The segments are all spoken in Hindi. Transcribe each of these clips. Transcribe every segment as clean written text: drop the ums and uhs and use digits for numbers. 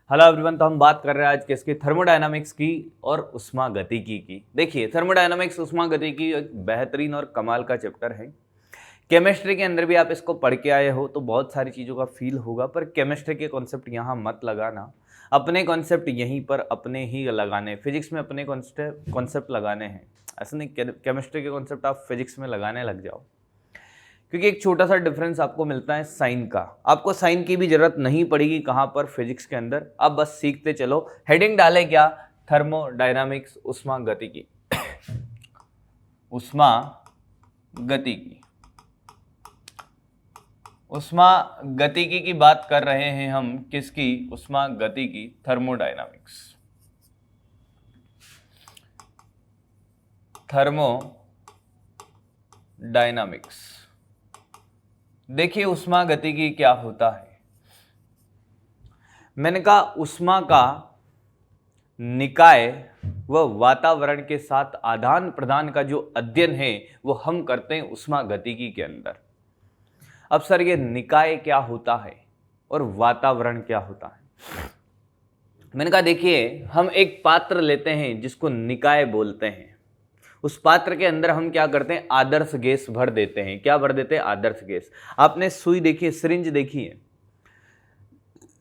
Hello everyone. तो हम बात कर रहे हैं आज किसकी, थर्मोडायनामिक्स की और उष्मागतिकी की। देखिए, थर्मोडायनामिक्स उष्मागतिकी एक बेहतरीन और कमाल का चैप्टर है। केमिस्ट्री के अंदर भी आप इसको पढ़ के आए हो तो बहुत सारी चीज़ों का फील होगा, पर केमिस्ट्री के कॉन्सेप्ट यहाँ मत लगाना। अपने कॉन्सेप्ट यहीं पर अपने ही लगाने, फिजिक्स में अपने कॉन्सेप्ट लगाने हैं। ऐसा नहीं केमिस्ट्री के कॉन्सेप्ट आप फिजिक्स में लगाने लग जाओ, क्योंकि एक छोटा सा डिफरेंस आपको मिलता है साइन का। आपको साइन की भी जरूरत नहीं पड़ेगी कहाँ पर, फिजिक्स के अंदर। अब बस सीखते चलो। हेडिंग डाले क्या, थर्मोडायनामिक्स उष्मागतिकी। उष्मागतिकी उष्मागतिकी की बात कर रहे हैं हम। किसकी? उष्मागतिकी, थर्मोडायनामिक्स। थर्मोडायनामिक्स। देखिए, उष्मागतिकी क्या होता है। मैंने कहा उष्मा का निकाय व वातावरण के साथ आदान प्रदान का जो अध्ययन है वो हम करते हैं उष्मागतिकी के अंदर। अब सर, ये निकाय क्या होता है और वातावरण क्या होता है? मैंने कहा देखिए, हम एक पात्र लेते हैं जिसको निकाय बोलते हैं। उस पात्र के अंदर हम क्या करते हैं, आदर्श गैस भर देते हैं। क्या भर देते हैं? आदर्श गैस। आपने सुई देखी है, सिरिंज देखी है?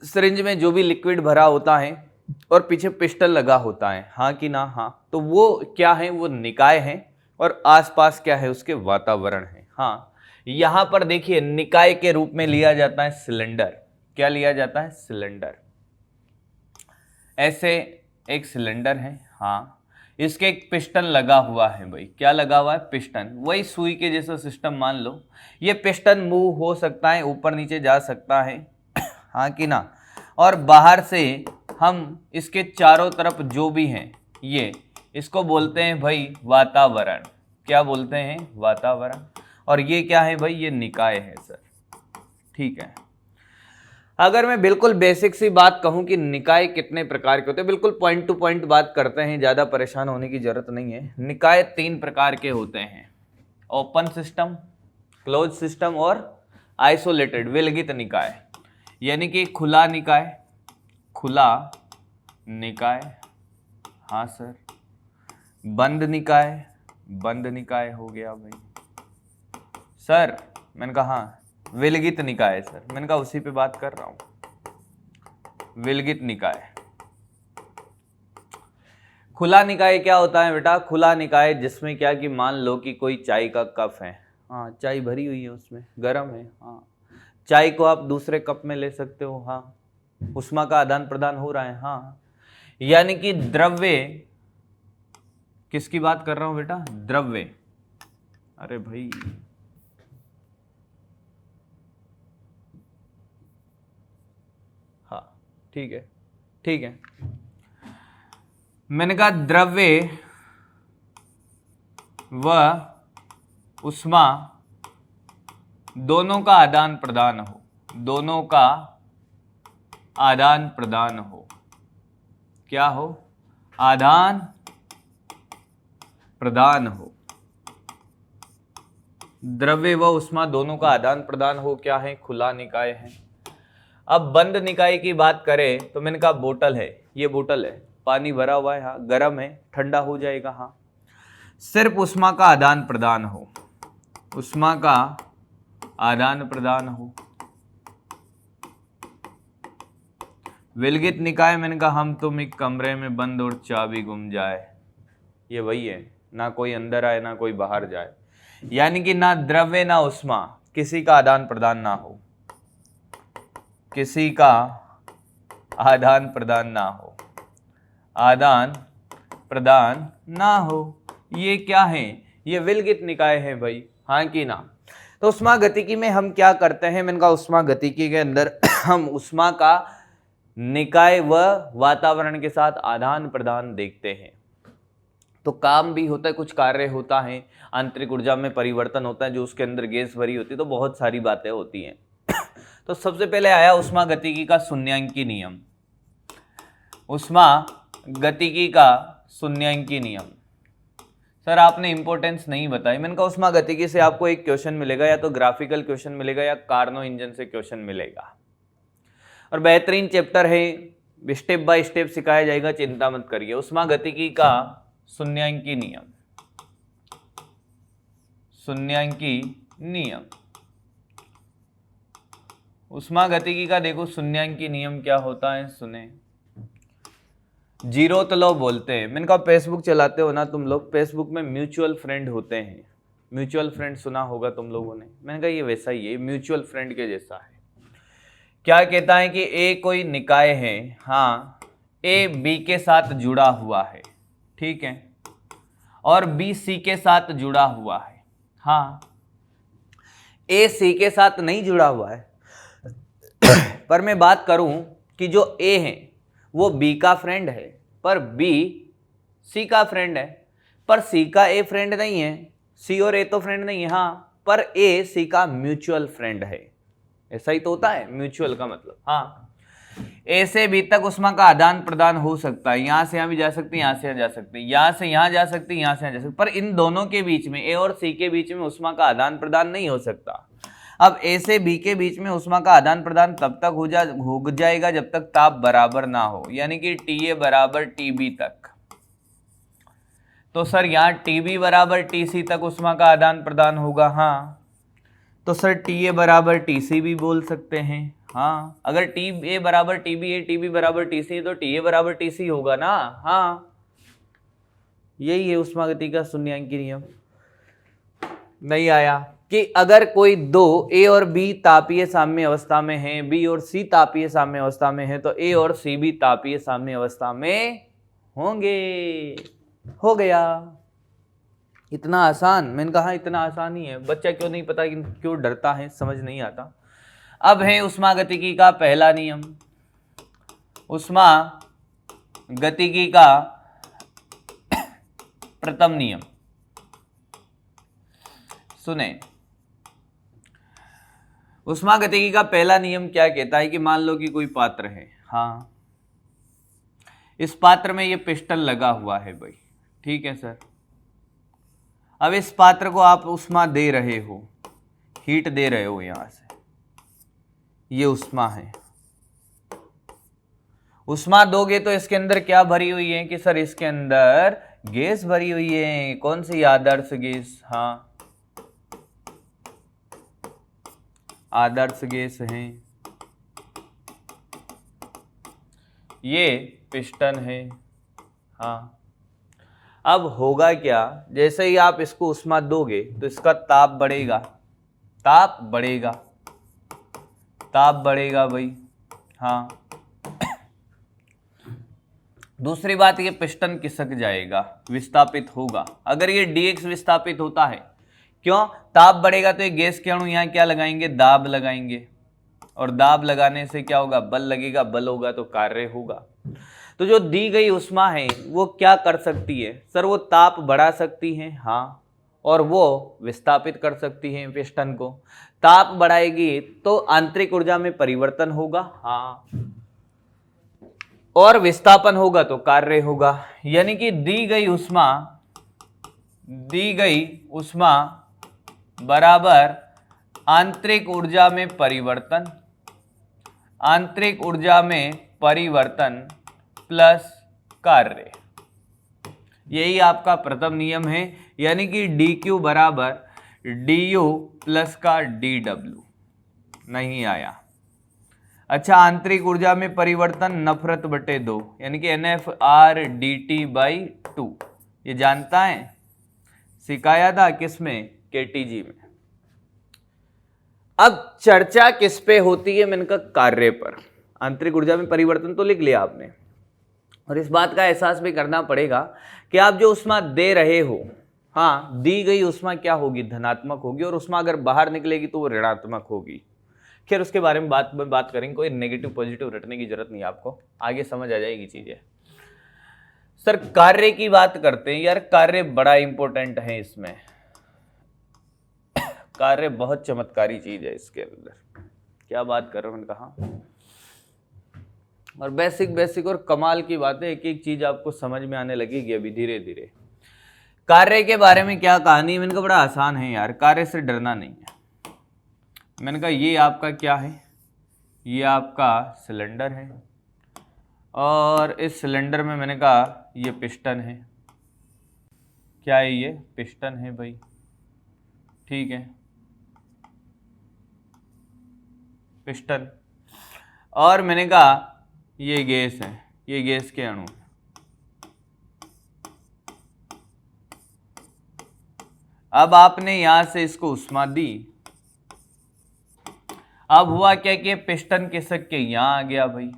सिरिंज में जो भी लिक्विड भरा होता है और पीछे पिस्टन लगा होता है, हाँ कि ना? हाँ। तो वो क्या है? वो निकाय है। और आसपास क्या है? उसके वातावरण है। हाँ, यहां पर देखिए, निकाय के रूप में लिया जाता है सिलेंडर। क्या लिया जाता है? सिलेंडर। ऐसे एक सिलेंडर है, हाँ, इसके एक पिस्टन लगा हुआ है भाई। क्या लगा हुआ है? पिस्टन। वही सुई के जैसा सिस्टम मान लो। ये पिस्टन मूव हो सकता है, ऊपर नीचे जा सकता है, हाँ कि ना? और बाहर से हम इसके चारों तरफ जो भी हैं, ये इसको बोलते हैं भाई वातावरण। क्या बोलते हैं? वातावरण। और ये क्या है भाई? ये निकाय है सर। ठीक है। अगर मैं बिल्कुल बेसिक सी बात कहूं कि निकाय कितने प्रकार के होते हैं, बिल्कुल पॉइंट टू पॉइंट बात करते हैं, ज़्यादा परेशान होने की जरूरत नहीं है। निकाय 3 प्रकार के होते हैं: ओपन सिस्टम, क्लोज सिस्टम और आइसोलेटेड, विलगित निकाय। यानी कि खुला निकाय, खुला निकाय, हाँ सर। बंद निकाय, बंद निकाय हो गया भाई सर। मैंने कहा हाँ, विलगित निकाय सर। मैंने कहा उसी पे बात कर रहा हूं, विलगित निकाय। खुला निकाय क्या होता है बेटा? खुला निकाय जिसमें क्या कि मान लो कि कोई चाय का कप है, हाँ, चाय भरी हुई है, उसमें गर्म है, हाँ, चाय को आप दूसरे कप में ले सकते हो, हाँ, उष्मा का आदान प्रदान हो रहा है, हाँ। यानी कि द्रव्य, किसकी बात कर रहा हूं बेटा? द्रव्य। अरे भाई, हाँ, ठीक है, ठीक है। मैंने कहा द्रव्य व उष्मा दोनों का आदान प्रदान हो, दोनों का आदान प्रदान हो। क्या हो? आदान प्रदान हो। द्रव्य व उष्मा दोनों का आदान प्रदान हो। क्या है? खुला निकाय है। अब बंद निकाय की बात करें तो मैंने कहा बोतल है, ये बोतल है, पानी भरा हुआ है, हाँ, गर्म है, ठंडा हो जाएगा, हाँ। सिर्फ उष्मा का आदान प्रदान हो, उष्मा का आदान प्रदान हो। विलगित निकाय, मैंने कहा हम तुम एक कमरे में बंद और चाबी गुम जाए, ये वही है, ना कोई अंदर आए ना कोई बाहर जाए। यानी कि ना द्रव्य ना उष्मा, किसी का आदान प्रदान ना हो, किसी का आदान प्रदान ना हो, आदान प्रदान ना हो। ये क्या है? ये विलगित निकाय है भाई, हाँ कि ना? तो उष्मागतिकी में हम क्या करते हैं? मैंने कहा उष्मागतिकी के अंदर हम उष्मा का निकाय व वातावरण के साथ आदान प्रदान देखते हैं। तो काम भी होता है, कुछ कार्य होता है, आंतरिक ऊर्जा में परिवर्तन होता है, जो उसके अंदर गैस भरी होती है, तो बहुत सारी बातें होती हैं। तो सबसे पहले आया उष्मागतिकी का शून्यांकी नियम। उष्मागतिकी का शून्यांकी नियम। सर आपने इंपॉर्टेंस नहीं बताई। मैंने कहा उष्मागतिकी से आपको एक क्वेश्चन मिलेगा, या तो ग्राफिकल क्वेश्चन मिलेगा या कार्नो इंजन से क्वेश्चन मिलेगा। और बेहतरीन चैप्टर है, स्टेप बाय स्टेप सिखाया जाएगा, चिंता मत करिए। उष्मागतिकी का शून्यांकी नियम, शून्यांकी नियम, उष्मागतिकी का देखो शून्यांकी नियम क्या होता है, सुने। जीरो तो लोग बोलते हैं, मैंने कहा फेसबुक चलाते हो ना तुम लोग, फेसबुक में म्यूचुअल फ्रेंड होते हैं, म्यूचुअल फ्रेंड सुना होगा तुम लोगों ने। मैंने कहा ये वैसा ही है, म्यूचुअल फ्रेंड के जैसा है। क्या कहता है कि ए कोई निकाय है, हाँ, ए बी के साथ जुड़ा हुआ है, ठीक है, और बी सी के साथ जुड़ा हुआ है, हाँ, ए सी के साथ नहीं जुड़ा हुआ है पर मैं बात करूं कि जो ए है वो बी का फ्रेंड है, पर बी सी का फ्रेंड है, पर सी का ए फ्रेंड नहीं है, सी और ए तो फ्रेंड नहीं है, हाँ, पर ए सी का म्यूचुअल फ्रेंड है। ऐसा ही तो होता है म्यूचुअल का मतलब, हाँ। ए से बी तक उष्मा का आदान प्रदान हो सकता है, यहां से यहां भी जा सकती है, यहां से यहां जा सकती है, यहां से यहां जा सकती है, यहां से यहां जा सकती है, पर इन दोनों के बीच में, ए और सी के बीच में उष्मा का आदान प्रदान नहीं हो सकता। अब ए से बी के बीच में उष्मा का आदान प्रदान तब तक हो जाएगा जब तक ताप बराबर ना हो, यानी कि TA बराबर TB तक। तो सर यहाँ TB बराबर TC तक उष्मा का आदान प्रदान होगा, हाँ, तो सर TA बराबर TC भी बोल सकते हैं, हाँ। अगर TA बराबर TB है, TB बराबर TC है, तो TA बराबर TC होगा ना, हाँ। यही है उष्मागतिकी का शून्यांकी नियम। नहीं आया कि अगर कोई दो ए और बी तापीय साम्य अवस्था में है, बी और सी तापीय साम्य अवस्था में है, तो ए और सी भी तापीय साम्य अवस्था में होंगे। हो गया, इतना आसान। मैंने कहा इतना आसान ही है, बच्चा क्यों नहीं पता, क्यों डरता है, समझ नहीं आता। अब है उष्मागतिकी का पहला नियम, उष्मागतिकी का प्रथम नियम, सुने। उष्मागतिकी का पहला नियम क्या कहता है कि मान लो कि कोई पात्र है, हाँ, इस पात्र में ये पिस्टन लगा हुआ है भाई, ठीक है सर। अब इस पात्र को आप उष्मा दे रहे हो, हीट दे रहे हो, यहां से ये उष्मा है। उष्मा दोगे तो इसके अंदर क्या भरी हुई है कि सर इसके अंदर गैस भरी हुई है। कौन सी? आदर्श गैस, हाँ, आदर्श गैस है। ये पिस्टन है, हाँ। अब होगा क्या, जैसे ही आप इसको उष्मा दोगे तो इसका ताप बढ़ेगा, ताप बढ़ेगा, ताप बढ़ेगा भाई, हाँ। दूसरी बात, ये पिस्टन खिसक जाएगा, विस्थापित होगा। अगर ये dx विस्थापित होता है, क्यों? ताप बढ़ेगा तो ये गैस के अणु यहाँ क्या लगाएंगे? दाब लगाएंगे, और दाब लगाने से क्या होगा? बल लगेगा, बल होगा तो कार्य होगा। तो जो दी गई उष्मा है वो क्या कर सकती है सर? वो ताप बढ़ा सकती है, हाँ, और वो विस्थापित कर सकती है पिस्टन को। ताप बढ़ाएगी तो आंतरिक ऊर्जा में परिवर्तन होगा, हाँ, और विस्थापन होगा तो कार्य होगा। यानी कि दी गई उष्मा बराबर आंतरिक ऊर्जा में परिवर्तन, आंतरिक ऊर्जा में परिवर्तन प्लस कार्य। यही आपका प्रथम नियम है, यानी कि dq बराबर du प्लस का dw। नहीं आया। अच्छा, आंतरिक ऊर्जा में परिवर्तन नफरत बटे 2, यानी कि NFR dt/2। ये जानता है, सिखाया था किसमें? KTG में। अब चर्चा किस पे होती है? मैंने कहा कार्य पर। आंतरिक ऊर्जा में परिवर्तन तो लिख लिया आपने, और इस बात का एहसास भी करना पड़ेगा कि आप जो उष्मा दे रहे हो, हाँ, दी गई उष्मा क्या होगी? धनात्मक होगी, और उष्मा अगर बाहर निकलेगी तो वो ऋणात्मक होगी। खैर, उसके बारे में बात करेंगे, कोई नेगेटिव पॉजिटिव रटने की जरूरत नहीं, आपको आगे समझ आ जाएगी चीजें। सर कार्य की बात करते हैं यार, कार्य बड़ा इंपॉर्टेंट है इसमें। कार्य बहुत चमत्कारी चीज है इसके अंदर। क्या बात कर रहा हूं, मैंने कहा। और बेसिक और कमाल की बात है, एक एक चीज आपको समझ में आने लगेगी अभी धीरे धीरे। कार्य के बारे में क्या कहानी? मैंने कहा बड़ा आसान है यार, कार्य से डरना नहीं है। मैंने कहा ये आपका क्या है? ये आपका सिलेंडर है, और इस सिलेंडर में मैंने कहा ये पिस्टन है। क्या है ये? पिस्टन है भाई, ठीक है, पिस्टन। और मैंने कहा ये गैस है, ये गैस के अणु। अब आपने यहां से इसको उष्मा दी, अब हुआ क्या कि पिस्टन खिसक के यहां आ गया भाई।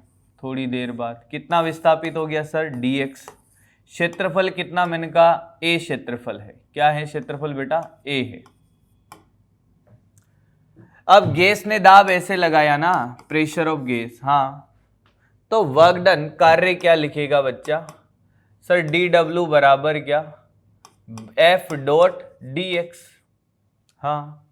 थोड़ी देर बाद कितना विस्थापित हो गया सर? dx। क्षेत्रफल कितना? मैंने कहा a क्षेत्रफल है। क्या है क्षेत्रफल बेटा? a है। अब गैस ने दाब ऐसे लगाया ना, प्रेशर ऑफ गैस, हाँ, तो वर्क डन, कार्य क्या लिखेगा बच्चा? सर dw बराबर क्या? f dot dx। हाँ,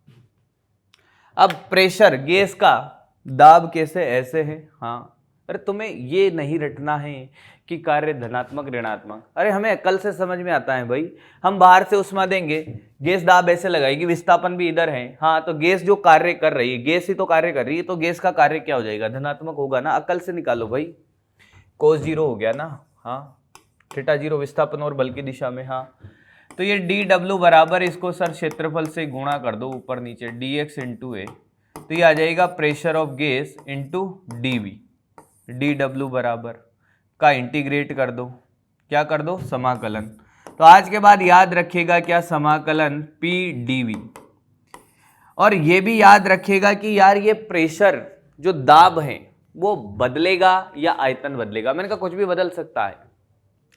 अब प्रेशर गैस का, दाब कैसे? ऐसे है। हाँ, अरे तुम्हें ये नहीं रटना है कि कार्य धनात्मक ऋणात्मक, अरे हमें अकल से समझ में आता है भाई। हम बाहर से उष्मा देंगे, गैस दाब ऐसे लगाएगी, विस्थापन भी इधर है, हाँ, तो गैस जो कार्य कर रही है, गैस ही तो कार्य कर रही है, तो गैस का कार्य क्या हो जाएगा? धनात्मक होगा ना। अकल से निकालो भाई, cos 0 हो गया ना, हाँ, थीटा 0 विस्थापन और बल की दिशा में, हाँ, तो ये dw बराबर, इसको सर क्षेत्रफल से गुणा कर दो ऊपर नीचे, dx इंटू ए, तो ये आ जाएगा pressure of gas into dv। dw बराबर का इंटीग्रेट कर दो, क्या कर दो? समाकलन। तो आज के बाद याद रखिएगा क्या? समाकलन p dv। और ये भी याद रखिएगा कि यार ये प्रेशर जो दाब है वो बदलेगा या आयतन बदलेगा? मैंने कहा कुछ भी बदल सकता है।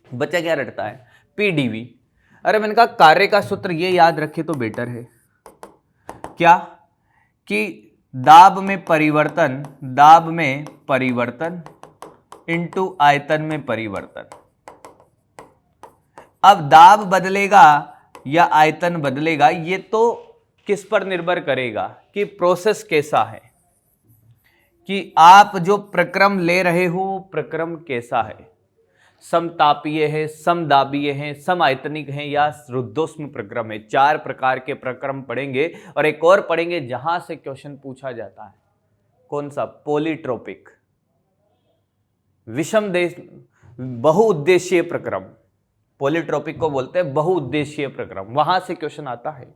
बच्चा क्या रटता है? p dv। अरे मैंने कहा कार्य का सूत्र ये याद रखे तो बेटर है। क्या? कि दाब में परिवर्तन, दाब में परिवर्तन इंटू आयतन में परिवर्तन। अब दाब बदलेगा या आयतन बदलेगा, ये तो किस पर निर्भर करेगा कि प्रोसेस कैसा है, कि आप जो प्रक्रम ले रहे हो वो प्रक्रम कैसा है, समतापीय है, समदाबीय है, समायतनिक है या रुद्धोष्म प्रक्रम है। 4 प्रकार के प्रक्रम पढ़ेंगे और एक और पढ़ेंगे जहां से क्वेश्चन पूछा जाता है। कौन सा? पॉलीट्रोपिक, विषम देश, बहुउद्देशीय प्रक्रम। पॉलीट्रोपिक को बोलते हैं बहुउद्देशीय प्रक्रम, वहां से क्वेश्चन आता है।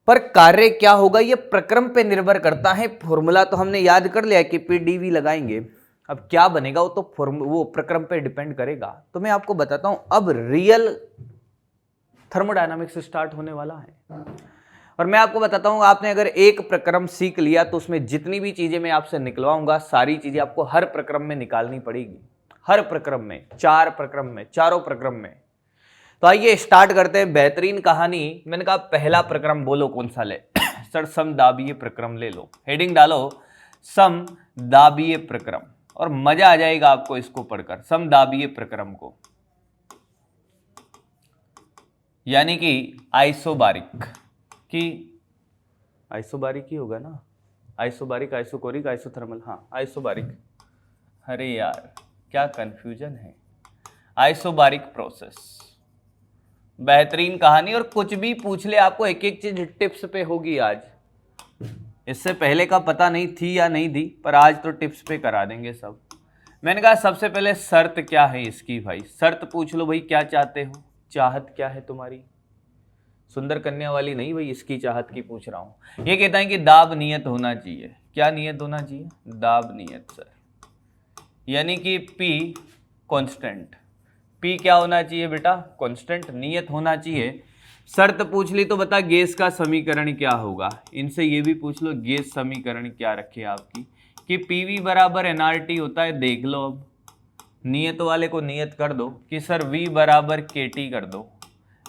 पर कार्य क्या होगा ये प्रक्रम पे निर्भर करता है। फॉर्मूला तो हमने याद कर लिया कि pdv लगाएंगे, अब क्या बनेगा वो तो वो प्रक्रम पे डिपेंड करेगा। तो मैं आपको बताता हूं, अब रियल थर्मोडायनामिक्स स्टार्ट होने वाला है और मैं आपको बताता हूं, आपने अगर एक प्रक्रम सीख लिया तो उसमें जितनी भी चीजें मैं आपसे निकलवाऊंगा सारी चीजें आपको हर प्रक्रम में निकालनी पड़ेगी, हर प्रक्रम में, 4 प्रक्रम में, चारों प्रक्रम में। तो आइए स्टार्ट करते हैं बेहतरीन कहानी। मैंने कहा पहला प्रक्रम बोलो कौन सा ले? सर समदाबीय प्रक्रम ले लो, हेडिंग डालो समदाबीय प्रक्रम, और मजा आ जाएगा आपको इसको पढ़कर, समदाबीय प्रक्रम को, यानी कि आइसोबारिक की, आइसोबारिक ही होगा ना, आइसोबारिक, आइसोकोरिक, आइसोथर्मल, हाँ आइसोबारिक। अरे यार क्या कंफ्यूजन है। आइसोबारिक प्रोसेस, बेहतरीन कहानी, और कुछ भी पूछ ले आपको एक एक चीज टिप्स पे होगी आज। इससे पहले का पता नहीं थी या नहीं थी, पर आज तो टिप्स पे करा देंगे सब। मैंने कहा सबसे पहले शर्त क्या है इसकी भाई, शर्त पूछ लो भाई, क्या चाहते हो, चाहत क्या है तुम्हारी? सुंदर कन्या वाली नहीं भाई, इसकी चाहत की पूछ रहा हूं। ये कहता है कि दाब नियत होना चाहिए। क्या नियत होना चाहिए? दाब नियत सर, यानी कि P कांस्टेंट। P क्या होना चाहिए बेटा? कांस्टेंट। नियत होना चाहिए। शर्त पूछ ली तो बता गैस का समीकरण क्या होगा। इनसे ये भी पूछ लो गैस समीकरण क्या रखे आपकी, कि PV बराबर nRT होता है। देख लो अब, नियत वाले को नियत कर दो कि सर V बराबर KT कर दो।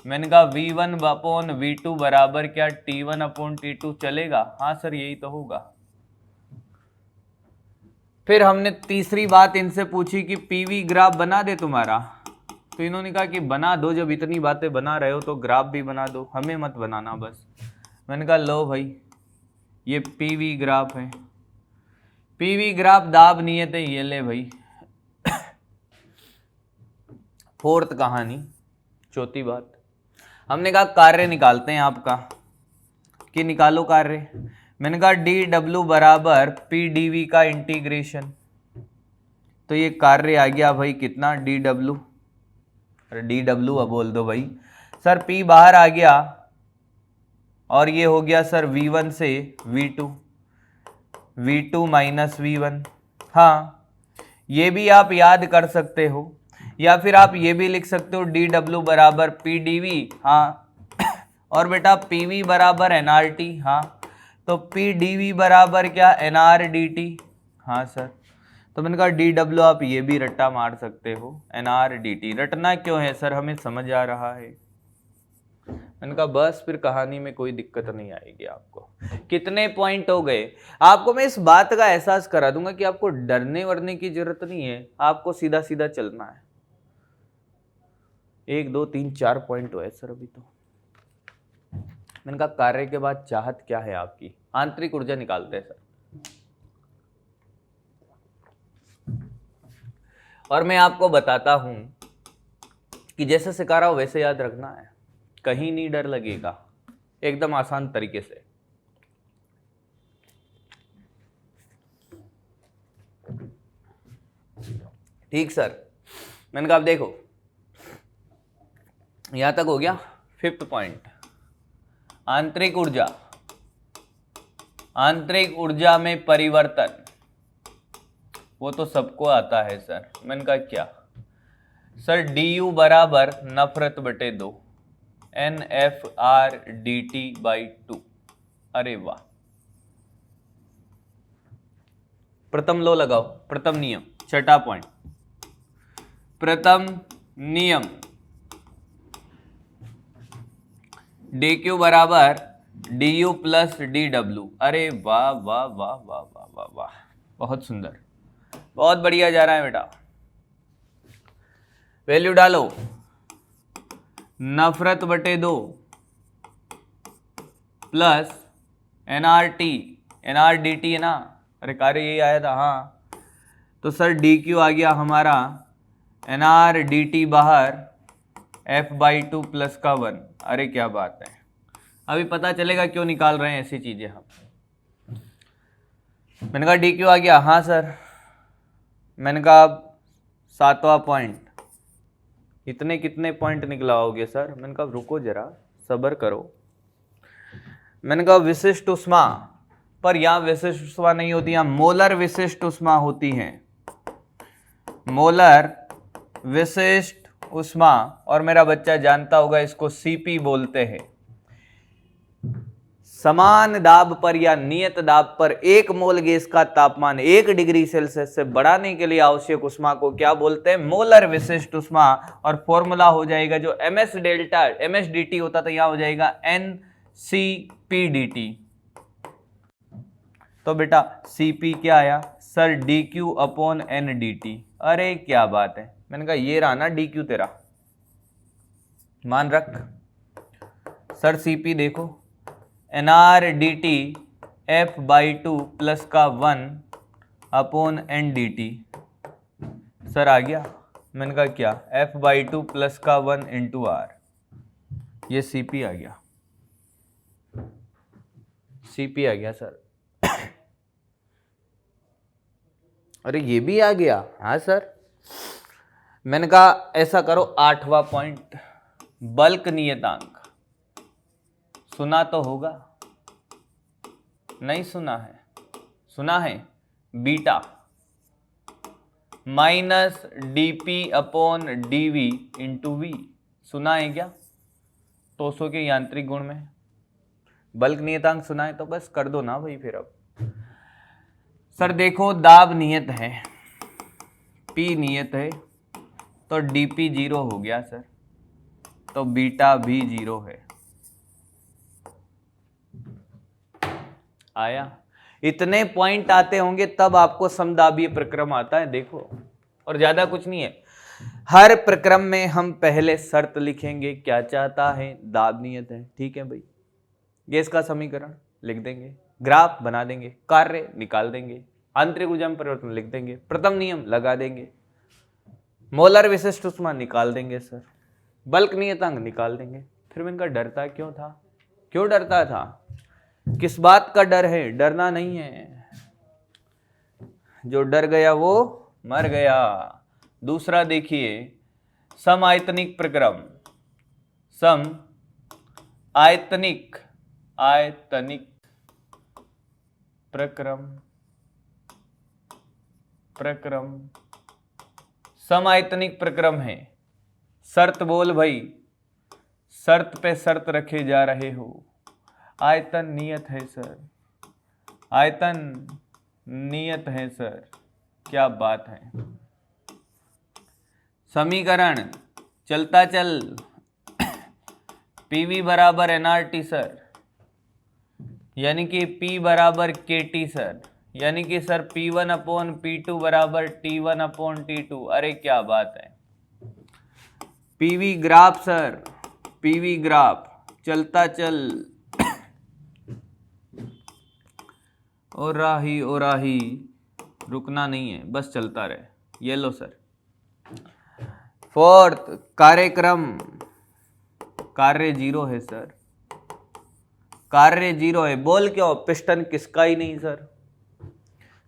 मैंने कहा V1 अपॉन V2 बराबर क्या T1 अपॉन T2 चलेगा? हाँ सर यही तो होगा। फिर हमने तीसरी बात इनसे पूछी कि PV ग्राफ बना दे तुम्हारा, तो इन्होंने कहा कि बना दो, जब इतनी बातें बना रहे हो तो ग्राफ भी बना दो, हमें मत बनाना बस। मैंने कहा लो भाई ये PV ग्राफ है, PV ग्राफ दाब नियत है, ये ले भाई। फोर्थ कहानी, चौथी बात, हमने कहा कार्य निकालते हैं आपका, कि निकालो कार्य। मैंने कहा dw बराबर PdV का इंटीग्रेशन, तो ये कार्य आ गया भाई कितना, डी डब्ल्यू, अरे डी डब्ल्यू अब बोल दो भाई सर, P बाहर आ गया और ये हो गया सर V1 से V2, V2 माइनस V1। हाँ ये भी आप याद कर सकते हो, या फिर आप ये भी लिख सकते हो डी डब्ल्यू बराबर पी डी वी। हाँ और बेटा पी वी बराबर एन आर टी। हाँ तो पी डी वी बराबर क्या, एन आर डी टी। हाँ सर, तो मैंने कहा डी डब्ल्यू आप ये भी रट्टा मार सकते हो, एन आर डी टी। रटना क्यों है सर, हमें समझ आ रहा है। मैंने कहा बस फिर कहानी में कोई दिक्कत नहीं आएगी आपको। कितने पॉइंट हो गए, आपको मैं इस बात का एहसास करा दूंगा कि आपको डरने वरने की जरूरत नहीं है, आपको सीधा सीधा चलना है। 1 2 3 4 पॉइंट हुए सर अभी तो। मैंने कहा कार्य के बाद चाहत क्या है आपकी, आंतरिक ऊर्जा निकालते हैं सर। और मैं आपको बताता हूं कि जैसे सिखा रहा हूं वैसे याद रखना है, कहीं नहीं डर लगेगा, एकदम आसान तरीके से। ठीक सर, मैंने कहा अब देखो यहां तक हो गया। 5th पॉइंट, आंतरिक ऊर्जा, आंतरिक ऊर्जा में परिवर्तन, वो तो सबको आता है सर। मैंने कहा क्या सर, डी यू बराबर नफरत बटे 2 N F R D T by 2। अरे वाह, प्रथम लो लगाओ, प्रथम नियम, 6ठा पॉइंट, प्रथम नियम, डी क्यू बराबर D you plus D W. अरे वाह वाह वाह वाह वाह वाह वाह, बहुत सुंदर, बहुत बढ़िया जा रहा है बेटा। वैल्यू डालो, नफरत बटे 2 plus N R D T है ना, अरे कार्य यही आया था। हाँ तो सर डी क्यू आ गया हमारा एन आर डी टी बाहर एफ बाई 2 प्लस का 1। अरे क्या बात है, अभी पता चलेगा क्यों निकाल रहे हैं ऐसी चीजें हम। मैंने कहा डी क्यू आ गया। हाँ सर, मैंने कहा अब 7वां पॉइंट, इतने कितने पॉइंट निकलाओगे सर। मैंने कहा रुको जरा, सब्र करो। मैंने कहा विशिष्ट उष्मा, पर यहां विशिष्ट उष्मा नहीं होती, यहां मोलर विशिष्ट उष्मा होती है, मोलर विशिष्ट उष्मा। और मेरा बच्चा जानता होगा इसको सीपी बोलते हैं। समान दाब पर या नियत दाब पर 1 मोल गैस का तापमान 1 डिग्री सेल्सियस से बढ़ाने के लिए आवश्यक उष्मा को क्या बोलते हैं, मोलर विशिष्ट उष्मा। और फॉर्मूला हो जाएगा जो एमएस डेल्टा एमएस डीटी होता था, यहां हो जाएगा एनसीपी डीटी। तो बेटा सीपी क्या आया sir, D Q upon N D T. अरे क्या बात है, मैंने कहा ये रहा ना डी क्यू तेरा, मान रख सर। सीपी देखो N R D T F by 2 plus का 1 upon N D T. Sir आ गया। मैंने कहा क्या, एफ बाई 2 प्लस का 1 इंटू आर, ये सीपी आ गया, सीपी आ गया सर। अरे ये भी आ गया। हाँ सर, मैंने कहा ऐसा करो 8वां पॉइंट, बल्क नियतांक, सुना तो होगा, नहीं सुना है, सुना है, beta minus DP upon DV into V, सुना है क्या टोसो के यांत्रिक गुण में? बल्क नियतांक सुना है तो बस कर दो ना भाई। फिर अब सर देखो, दाब नियत है, पी नियत है, तो डीपी 0 हो गया सर, तो बीटा भी 0 है। आया, इतने पॉइंट आते होंगे तब आपको समदाबीय प्रक्रम आता है। देखो, और ज्यादा कुछ नहीं है। हर प्रक्रम में हम पहले शर्त लिखेंगे, क्या चाहता है, दाब नियत है, ठीक है भाई। गैस का समीकरण लिख देंगे, ग्राफ बना देंगे, कार्य निकाल देंगे, आंतरिक ऊर्जा में परिवर्तन लिख देंगे, प्रथम नियम लगा देंगे, मोलर विशिष्ट उष्मा निकाल देंगे सर, बल्क नियतांक निकाल देंगे। फिर मैं इनका डरता क्यों था, क्यों डरता था, किस बात का डर है? डरना नहीं है, जो डर गया वो मर गया। दूसरा देखिए, सम आयतनिक प्रक्रम, सम आयतनिक प्रक्रम सम आयतनिक प्रक्रम है। शर्त बोल भाई, शर्त पे शर्त रखे जा रहे हो। आयतन नियत है सर, आयतन नियत है सर, क्या बात है। समीकरण चलता चल PV बराबर nRT सर, यानी कि P बराबर KT सर, यानी कि सर P1 अपॉन P2 बराबर T1 अपॉन T2। अरे क्या बात है। PV graph sir, PV graph चलता चल ओ राही रुकना नहीं है, बस चलता रहे। ये लो सर। फोर्थ कार्यक्रम, कार्य जीरो है सर, कार्य जीरो है। बोल क्यों, पिस्टन किसका ही नहीं सर।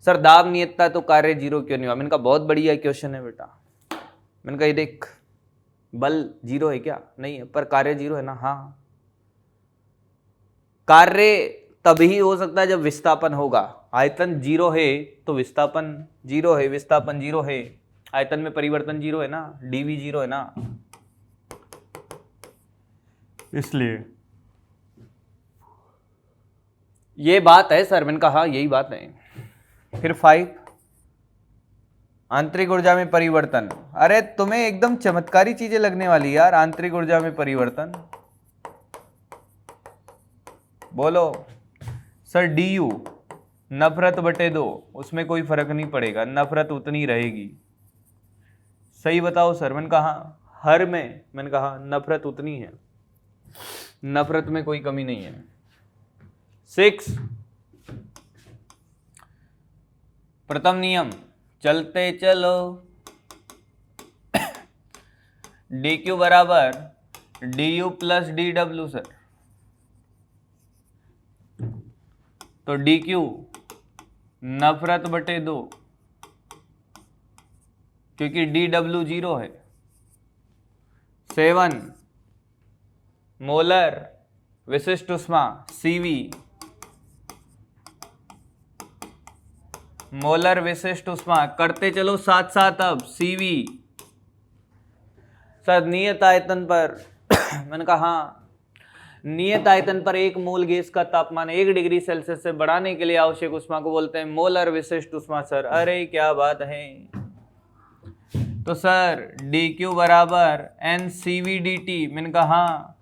सर दाब नियतता तो कार्य जीरो क्यों नहीं हुआ। मैंने कहा बहुत बढ़िया क्वेश्चन है बेटा। मैंने कहा ये देख, बल जीरो है क्या, नहीं है, पर कार्य जीरो है ना। हाँ, कार्य तभी हो सकता है जब विस्थापन होगा। आयतन जीरो है तो विस्थापन जीरो है, विस्थापन जीरो है, आयतन में परिवर्तन जीरो है ना, dv जीरो है ना, इसलिए ये बात है सर। मैंने कहा हाँ यही बात है। फिर 5 आंतरिक ऊर्जा में परिवर्तन। अरे तुम्हें एकदम चमत्कारी चीजें लगने वाली यार। आंतरिक ऊर्जा में परिवर्तन बोलो सर। du नफरत बटे 2, उसमें कोई फर्क नहीं पड़ेगा, नफरत उतनी रहेगी। सही बताओ सर। मैंने कहा हर में, मैंने कहा नफरत उतनी है, नफरत में कोई कमी नहीं है। 6 प्रथम नियम चलते चलो dq बराबर du प्लस dw सर। तो dq नफरत बटे 2, क्योंकि dw जीरो है। 7 मोलर विशिष्ट उष्मा Cv, मोलर विशिष्ट उष्मा करते चलो साथ साथ। अब Cv सर नियत आयतन पर मैंने कहा हाँ, नियत आयतन पर एक मोल गैस का तापमान 1 डिग्री सेल्सियस से बढ़ाने के लिए आवश्यक उष्मा को बोलते हैं मोलर विशिष्ट उष्मा सर। अरे क्या बात है। तो सर dq बराबर NCV dt, मैंने कहा हाँ।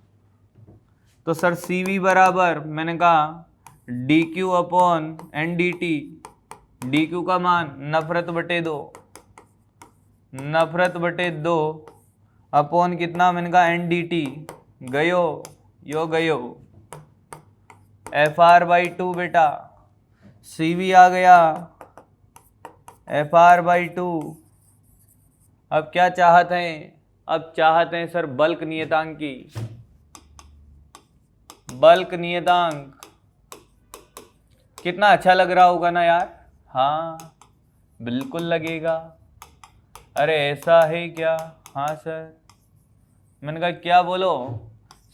तो सर Cv बराबर मैंने कहा dq अपॉन NDT, dq का मान नफरत बटे 2, नफरत बटे 2 अपॉन कितना, मैंने कहा NDT, गयो यो गयो FR/2 बेटा। Cv आ गया FR/2। अब क्या चाहते हैं, अब चाहते हैं सर बल्क नियतांक की। बल्क नियतांक कितना अच्छा लग रहा होगा ना यार। हाँ बिल्कुल लगेगा। अरे ऐसा है क्या। हाँ सर। मैंने कहा क्या बोलो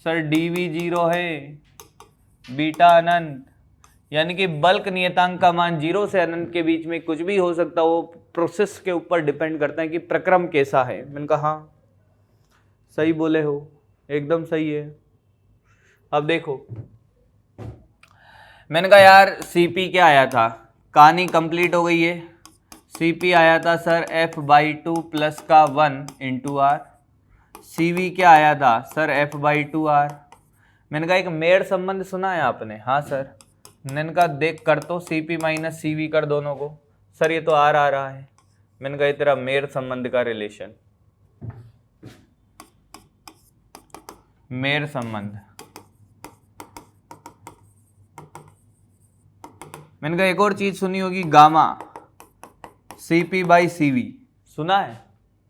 सर, dv जीरो है, बीटा अनंत, यानी कि बल्क नियतांक का मान 0 से अनंत के बीच में कुछ भी हो सकता है। वो प्रोसेस के ऊपर डिपेंड करता है कि प्रक्रम कैसा है। मैंने कहा हाँ सही बोले हो, एकदम सही है। अब देखो, मैंने कहा यार Cp क्या आया था, कहानी कंप्लीट हो गई है। Cp आया था सर F/2 प्लस का 1 इंटू R। Cv क्या आया था सर F/2 R। मैंने कहा एक मेड़ संबंध सुना है आपने। हाँ सर। मैंने कहा देख कर तो Cp माइनस Cv कर दोनों को। सर ये तो R आ रहा है। मैंने कहा तेरा मेड़ संबंध का रिलेशन, मेड़ संबंध। मैंने कहा एक और चीज सुनी होगी, गामा, Cp/Cv सुना है।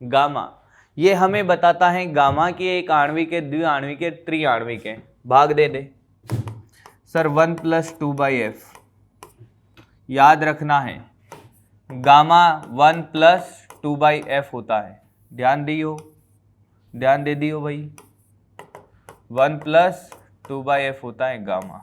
गामा ये हमें बताता है गामा की एक आणविक है, द्विआण्विक है, त्रिआण्विक है। भाग दे दे सर 1 + 2/f। याद रखना है गामा 1 + 2/f होता है। ध्यान दे दियो भाई, 1 + 2/f होता है गामा।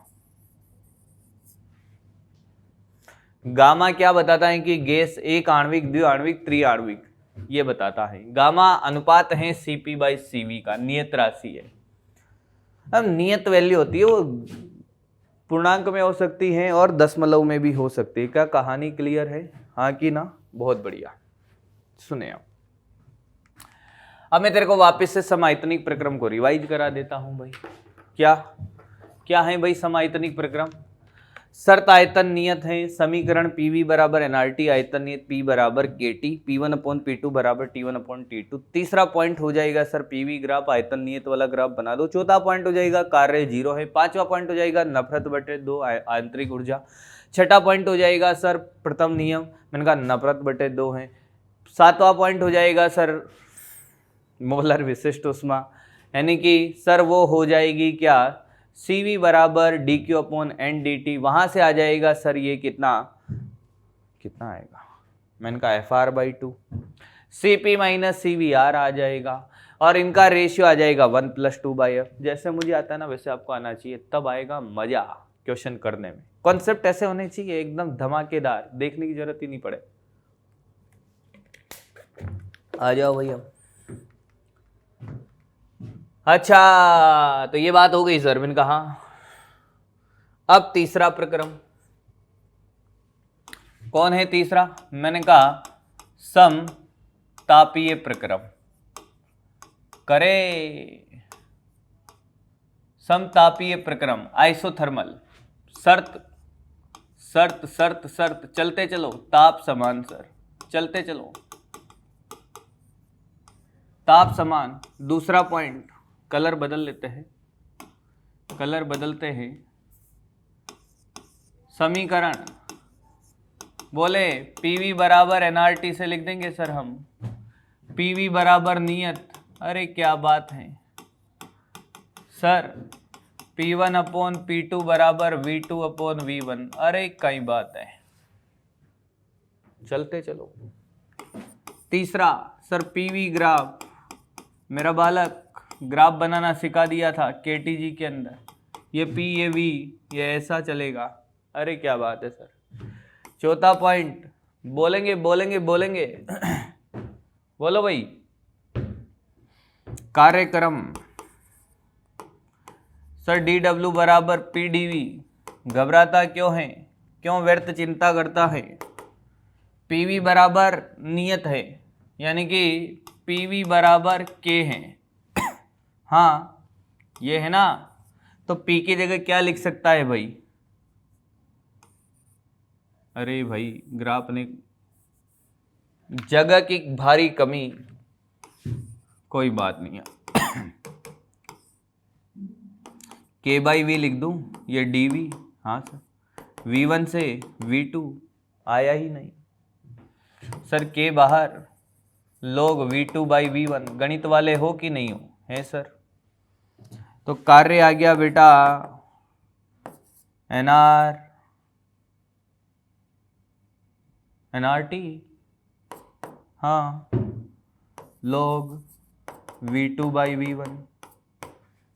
गामा क्या बताता है कि गैस एक आणविक, द्विआण्विक, त्रिआण्विक, ये बताता है। गामा अनुपात है Cp/Cv का, नियत राशि है। अब नियत वैल्यू होती है, वो पूर्णांक में हो सकती है और दशमलव में भी हो सकती है। क्या कहानी क्लियर है? हाँ कि ना? बहुत बढ़िया। सुने अब मैं तेरे को वापस से समायतनिक प्रक्रम को रिवाइज करा देता हूं भाई। क्या है भाई समायतनिक प्रक्रम? शर्त आयतन नियत है, समीकरण PV = nRT, आयतन नियत P = KT, P1/P2 = T1/T2। तीसरा पॉइंट हो जाएगा सर PV ग्राफ, आयतन नियत वाला ग्राफ बना दो। चौथा पॉइंट हो जाएगा कार्य 0 है। पांचवा पॉइंट हो जाएगा नफरत/2 आंतरिक ऊर्जा। छठा पॉइंट हो जाएगा सर प्रथम नियम, मैंने कहा नफरत/2 है। सातवां पॉइंट हो जाएगा सर मोलर विशिष्ट उष्मा, यानी कि सर वो हो जाएगी क्या, Cv = dQ/n/dt। वहां से आ जाएगा सर ये कितना आएगा, मैंने कहा Fr/2, Cp - Cvr आ जाएगा, और इनका रेशियो आ जाएगा 1 + 2/f। जैसे मुझे आता है ना वैसे आपको आना चाहिए, तब आएगा मजा क्वेश्चन करने में। कॉन्सेप्ट ऐसे होने चाहिए एकदम धमाकेदार, देखने की जरूरत ही नहीं पड़े। आ जाओ भैया। अच्छा, तो ये बात हो गई सर, मैंने कहा अब तीसरा प्रक्रम कौन है? तीसरा मैंने कहा समतापीय प्रक्रम। करे समतापीय प्रक्रम, आइसोथर्मल। शर्त चलते चलो, ताप समान सर, चलते चलो, ताप समान। दूसरा पॉइंट, कलर बदल लेते हैं, कलर बदलते हैं। समीकरण बोले PV = nRT से लिख देंगे सर हम, PV = नियत, अरे क्या बात है सर, P1/P2 = V2/V1, अरे कई बात है, चलते चलो। तीसरा सर PV ग्राफ, मेरा बालक ग्राफ बनाना सिखा दिया था KTG के अंदर, ये P ये V ये ऐसा चलेगा, अरे क्या बात है सर। चौथा पॉइंट बोलेंगे बोलो भाई, कार्यक्रम सर dW = PdV। घबराता क्यों है, क्यों व्यर्थ चिंता करता है? PV बराबर नियत है, यानी कि PV = K है। हाँ ये है ना, तो P की जगह क्या लिख सकता है भाई? अरे भाई ग्राफ ने जगह की भारी कमी, कोई बात नहीं है। K/V लिख दूं, ये dV, हाँ सर। V1 से V2 आया ही नहीं सर, K बाहर, log V2/V1। गणित वाले हो कि नहीं हो? है सर। तो कार्य आ गया बेटा nRT, हाँ, log V2/V1।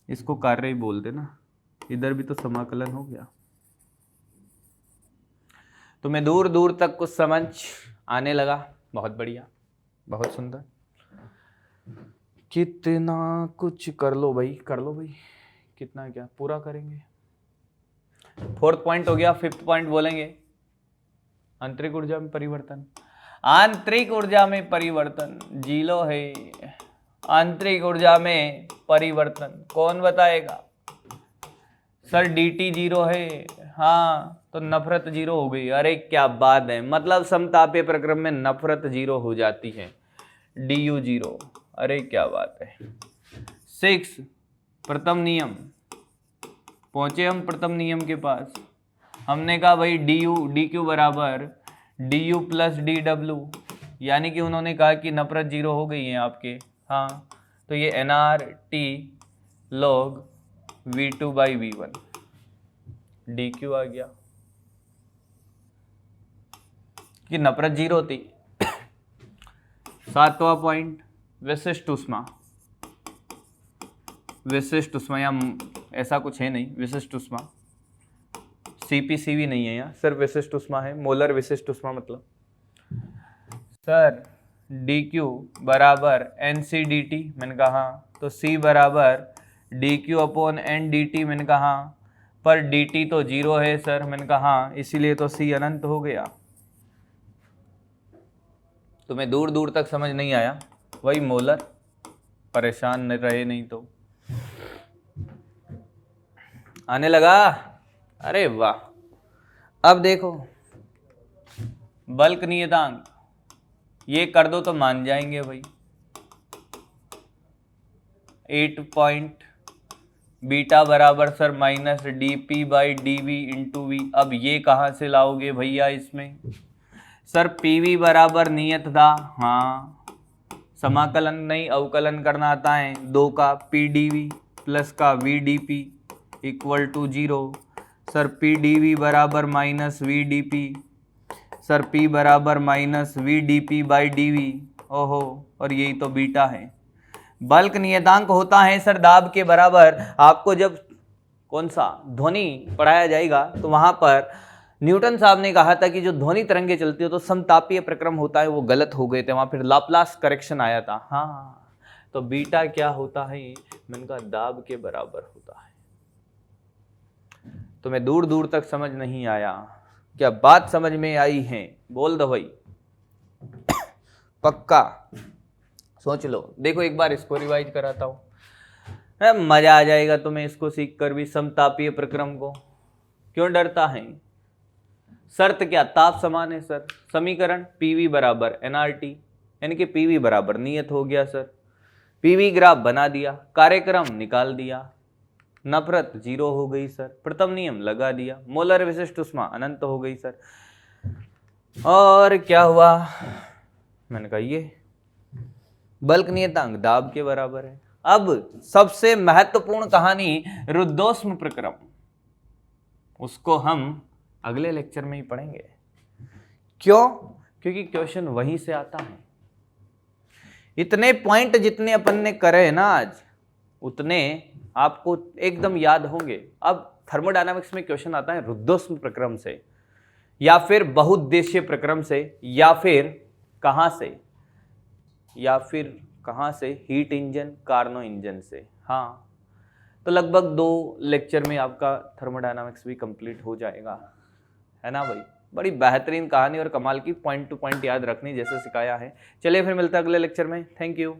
इसको कार्य ही बोल देना, इधर भी तो समाकलन हो गया। तो मैं दूर दूर तक कुछ समझ आने लगा, बहुत बढ़िया, बहुत सुंदर। कितना कुछ कर लो भाई, कितना क्या पूरा करेंगे। फोर्थ पॉइंट हो गया। फिफ्थ पॉइंट बोलेंगे आंतरिक ऊर्जा में परिवर्तन। आंतरिक ऊर्जा में परिवर्तन जीलो है, आंतरिक ऊर्जा में परिवर्तन कौन बताएगा सर? dt 0 है, हाँ, तो नफरत 0 हो गई। अरे क्या बात है, मतलब समतापीय प्रक्रम में नफरत 0 हो जाती है, du 0, अरे क्या बात है। 6 प्रथम नियम, पहुंचे हम प्रथम नियम के पास। हमने कहा भाई dq = du + dw, यानी कि उन्होंने कहा कि नफरत 0 हो गई है आपके, हाँ, तो ये nRT log V2/V1 dq आ गया कि नफरत 0 थी। 7वां पॉइंट विशिष्ट ऊष्मा। विशिष्ट ऊष्मा, यहाँ ऐसा कुछ है नहीं, विशिष्ट ऊष्मा, CP-CV नहीं है यहाँ, सिर्फ विशिष्ट ऊष्मा है। मोलर विशिष्ट ऊष्मा मतलब सर dq बराबर NC/dt, मैंने कहा तो C बराबर dq अपॉन n dt, मैंने कहा पर dt तो 0 है सर, मैंने कहा इसीलिए तो C अनंत हो गया। तुम्हें दूर दूर तक समझ नहीं आया, वही मोलर, परेशान न रहे नहीं तो। आने लगा? अरे वाह। अब देखो बल्क नियतांक, ये कर दो तो मान जाएंगे भाई। 8 पॉइंट बीटा बराबर sir minus dp/dv into V. अब ये कहाँ से लाओगे भैया इसमें? सर pv बराबर नियत था, हाँ, समाकलन नहीं अवकलन करना आता है, 2 का pdv प्लस का vdp equal to 0। Sir pdv बराबर माइनस vdp, सर p बराबर माइनस vdp/dv। ओहो, और यही तो बीटा है। बल्क नियतांक होता है सर दाब के बराबर। आपको जब कौन सा ध्वनि पढ़ाया जाएगा तो वहां पर न्यूटन साहब ने कहा था कि जो ध्वनि तरंगे चलती हो तो समतापीय प्रक्रम होता है, वो गलत हो गए थे, वहां फिर लाप्लास करेक्शन आया था। हाँ, तो बीटा क्या होता है? मैंने कहा दाब के बराबर होता है। तो मैं दूर दूर तक समझ नहीं आया, क्या बात समझ में आई है? बोल दो भाई पक्का। सोच लो, देखो एक बार इसको रिवाइज कराता हूं, मजा आ जाएगा तुम्हें इसको सीख कर भी। समतापीय प्रक्रम को क्यों डरता है? शर्त क्या? ताप समान है सर। समीकरण pv बराबर nRT, यानी कि pv बराबर नियत हो गया सर। pv ग्राफ बना दिया, कार्यक्रम निकाल दिया, नफरत 0 हो गई सर, प्रथम नियम लगा दिया, मोलर विशिष्ट ऊष्मा अनंत हो गई सर। और क्या हुआ? मैंने कहा ये बल्क नियतांक दाब के बराबर है। अब सबसे महत्वपूर्ण कहानी रुद्धोष्म प्रक्रम, उसको हम अगले लेक्चर में ही पढ़ेंगे। क्यों? क्योंकि क्वेश्चन वहीं से आता है। इतने पॉइंट जितने अपन ने करे ना आज, उतने आपको एकदम याद होंगे। अब थर्मोडायनामिक्स में क्वेश्चन आता है रुद्धोष्म प्रक्रम से, या फिर बहुउद्देशीय प्रक्रम से, या फिर कहां से हीट इंजन, कार्नो इंजन से। हाँ, तो लगभग 2 लेक्चर में आपका थर्मोडायनामिक्स भी कंप्लीट हो जाएगा, है ना भाई? बड़ी बेहतरीन कहानी और कमाल की, पॉइंट टू पॉइंट याद रखनी जैसे सिखाया है। चलिए फिर मिलते हैं अगले लेक्चर में। Thank you.